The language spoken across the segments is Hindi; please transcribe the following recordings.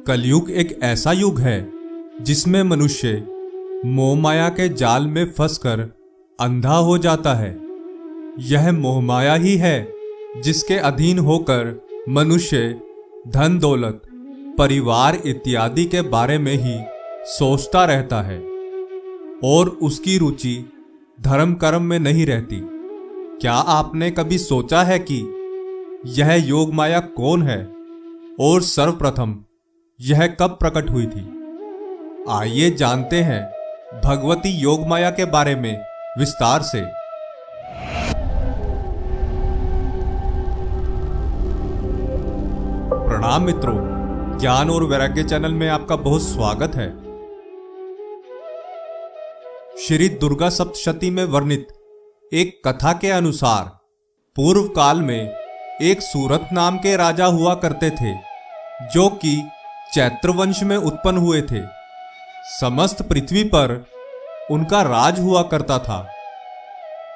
कलयुग एक ऐसा युग है जिसमें मनुष्य मोह माया के जाल में फंसकर अंधा हो जाता है। यह मोह माया ही है जिसके अधीन होकर मनुष्य धन दौलत, परिवार इत्यादि के बारे में ही सोचता रहता है और उसकी रुचि धर्म कर्म में नहीं रहती। क्या आपने कभी सोचा है कि यह योग माया कौन है और सर्वप्रथम यह कब प्रकट हुई थी? आइए जानते हैं भगवती योग माया के बारे में विस्तार से। प्रणाम मित्रों, ज्ञान और वैराग्य चैनल में आपका बहुत स्वागत है। श्री दुर्गा सप्तशती में वर्णित एक कथा के अनुसार पूर्व काल में एक सूरत नाम के राजा हुआ करते थे, जो कि चैत्र वंश में उत्पन्न हुए थे। समस्त पृथ्वी पर उनका राज हुआ करता था।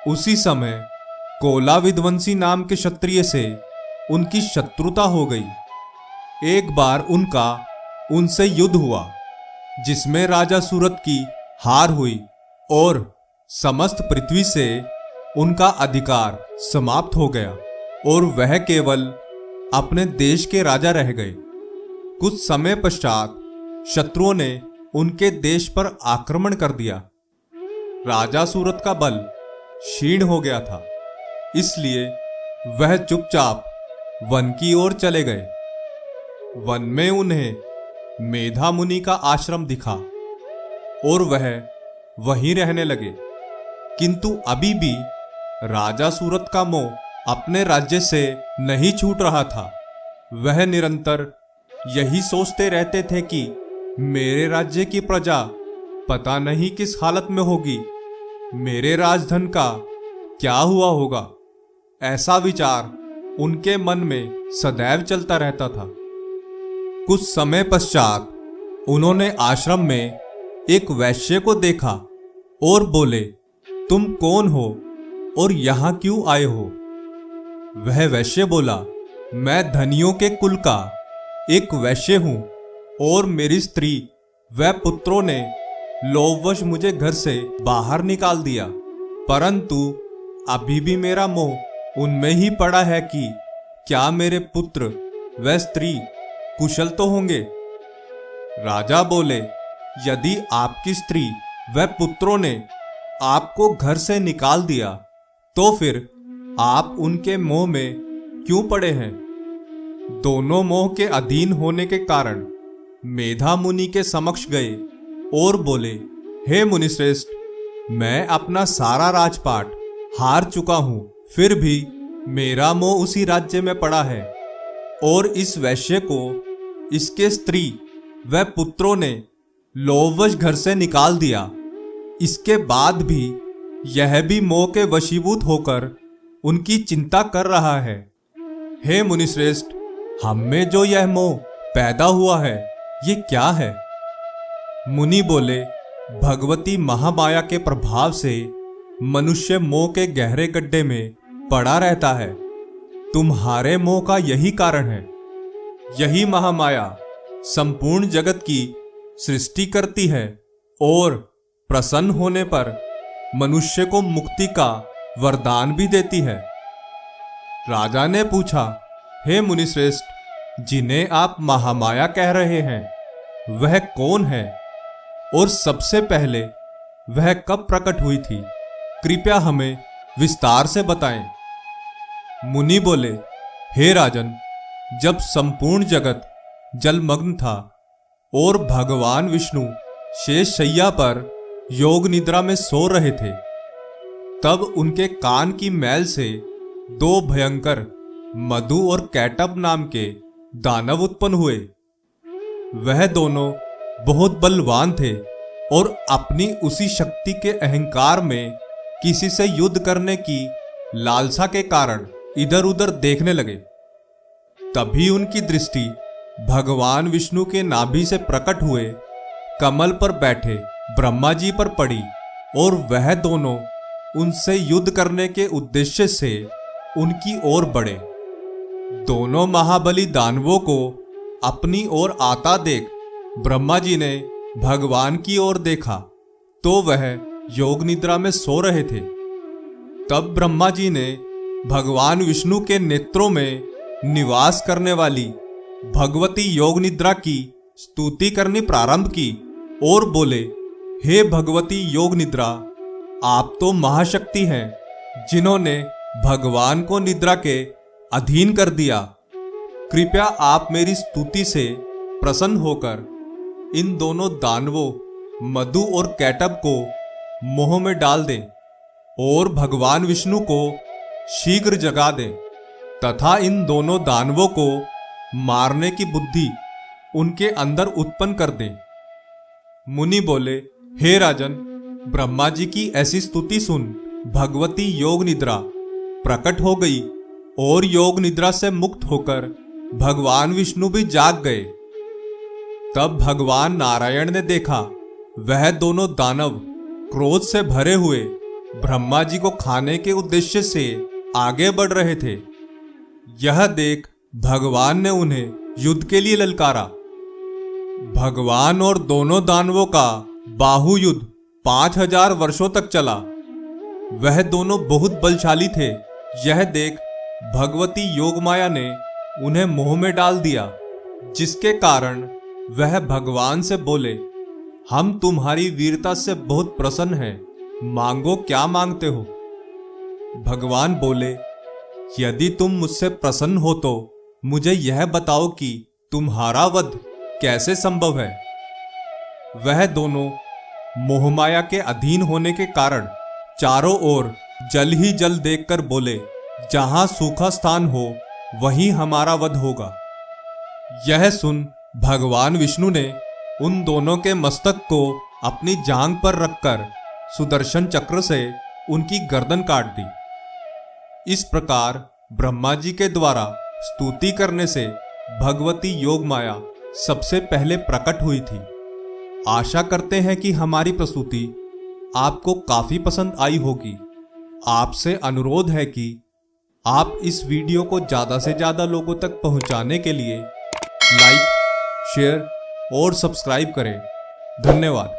उसी समय कोला विध्वंसी नाम के क्षत्रिय से उनकी शत्रुता हो गई। एक बार उनका उनसे युद्ध हुआ, जिसमें राजा सूरत की हार हुई और समस्त पृथ्वी से उनका अधिकार समाप्त हो गया और वह केवल अपने देश के राजा रह गए। कुछ समय पश्चात शत्रुओं ने उनके देश पर आक्रमण कर दिया। राजा सूरत का बल क्षीण हो गया था, इसलिए वह चुपचाप वन की ओर चले गए। वन में उन्हें मेधा मुनि का आश्रम दिखा और वह वहीं रहने लगे। किंतु अभी भी राजा सूरत का मोह अपने राज्य से नहीं छूट रहा था। वह निरंतर यही सोचते रहते थे कि मेरे राज्य की प्रजा पता नहीं किस हालत में होगी, मेरे राजधन का क्या हुआ होगा। ऐसा विचार उनके मन में सदैव चलता रहता था। कुछ समय पश्चात उन्होंने आश्रम में एक वैश्य को देखा और बोले, तुम कौन हो और यहां क्यों आए हो? वह वैश्य बोला, मैं धनियों के कुल का एक वैश्य हूं और मेरी स्त्री व पुत्रों ने लोभवश मुझे घर से बाहर निकाल दिया, परंतु अभी भी मेरा मोह उनमें ही पड़ा है कि क्या मेरे पुत्र व स्त्री कुशल तो होंगे। राजा बोले, यदि आपकी स्त्री व पुत्रों ने आपको घर से निकाल दिया तो फिर आप उनके मोह में क्यों पड़े हैं? दोनों मोह के अधीन होने के कारण मेधा मुनि के समक्ष गए और बोले, हे मुनिश्रेष्ठ, मैं अपना सारा राजपाट हार चुका हूं, फिर भी मेरा मोह उसी राज्य में पड़ा है और इस वैश्य को इसके स्त्री व पुत्रों ने लोभवश घर से निकाल दिया। इसके बाद भी यह भी मोह के वशीभूत होकर उनकी चिंता कर रहा है। हे मुनिश्रेष्ठ, हम में जो यह मोह पैदा हुआ है ये क्या है? मुनि बोले, भगवती महामाया के प्रभाव से मनुष्य मोह के गहरे गड्ढे में पड़ा रहता है। तुम्हारे मोह का यही कारण है। यही महामाया संपूर्ण जगत की सृष्टि करती है और प्रसन्न होने पर मनुष्य को मुक्ति का वरदान भी देती है। राजा ने पूछा, हे मुनिश्रेष्ठ, जिन्हें आप महामाया कह रहे हैं वह कौन है और सबसे पहले वह कब प्रकट हुई थी? कृपया हमें विस्तार से बताएं। मुनि बोले, हे राजन, जब संपूर्ण जगत जलमग्न था और भगवान विष्णु शेष शैया पर योग निद्रा में सो रहे थे, तब उनके कान की मैल से दो भयंकर मधु और कैटब नाम के दानव उत्पन्न हुए। वह दोनों बहुत बलवान थे और अपनी उसी शक्ति के अहंकार में किसी से युद्ध करने की लालसा के कारण इधर उधर देखने लगे। तभी उनकी दृष्टि भगवान विष्णु के नाभि से प्रकट हुए कमल पर बैठे ब्रह्मा जी पर पड़ी और वह दोनों उनसे युद्ध करने के उद्देश्य से उनकी ओर बढ़े। दोनों महाबली दानवों को अपनी ओर आता देख ब्रह्मा जी ने भगवान की ओर देखा तो वह योग निद्रा में सो रहे थे। तब ब्रह्मा जी ने भगवान विष्णु के नेत्रों में निवास करने वाली भगवती योग निद्रा की स्तुति करनी प्रारंभ की और बोले, हे भगवती योग निद्रा, आप तो महाशक्ति हैं जिन्होंने भगवान को निद्रा के अधीन कर दिया। कृपया आप मेरी स्तुति से प्रसन्न होकर इन दोनों दानवों मधु और कैटब को मोह में डाल दें और भगवान विष्णु को शीघ्र जगा दें तथा इन दोनों दानवों को मारने की बुद्धि उनके अंदर उत्पन्न कर दें। मुनि बोले, हे राजन, ब्रह्मा जी की ऐसी स्तुति सुन भगवती योग निद्रा प्रकट हो गई और योग निद्रा से मुक्त होकर भगवान विष्णु भी जाग गए। तब भगवान नारायण ने देखा वह दोनों दानव क्रोध से भरे हुए ब्रह्मा जी को खाने के उद्देश्य से आगे बढ़ रहे थे। यह देख भगवान ने उन्हें युद्ध के लिए ललकारा। भगवान और दोनों दानवों का बाहु युद्ध 5000 वर्षों तक चला। वह दोनों बहुत बलशाली थे। यह देख भगवती योगमाया ने उन्हें मोह में डाल दिया, जिसके कारण वह भगवान से बोले, हम तुम्हारी वीरता से बहुत प्रसन्न हैं, मांगो क्या मांगते हो। भगवान बोले, यदि तुम मुझसे प्रसन्न हो तो मुझे यह बताओ कि तुम्हारा वध कैसे संभव है। वह दोनों मोहमाया के अधीन होने के कारण चारों ओर जल ही जल देखकर बोले, जहां सूखा स्थान हो वहीं हमारा वध होगा। यह सुन भगवान विष्णु ने उन दोनों के मस्तक को अपनी जांघ पर रखकर सुदर्शन चक्र से उनकी गर्दन काट दी। इस प्रकार ब्रह्मा जी के द्वारा स्तुति करने से भगवती योग माया सबसे पहले प्रकट हुई थी। आशा करते हैं कि हमारी प्रस्तुति आपको काफी पसंद आई होगी। आपसे अनुरोध है कि आप इस वीडियो को ज्यादा से ज्यादा लोगों तक पहुंचाने के लिए लाइक, शेयर और सब्सक्राइब करें। धन्यवाद।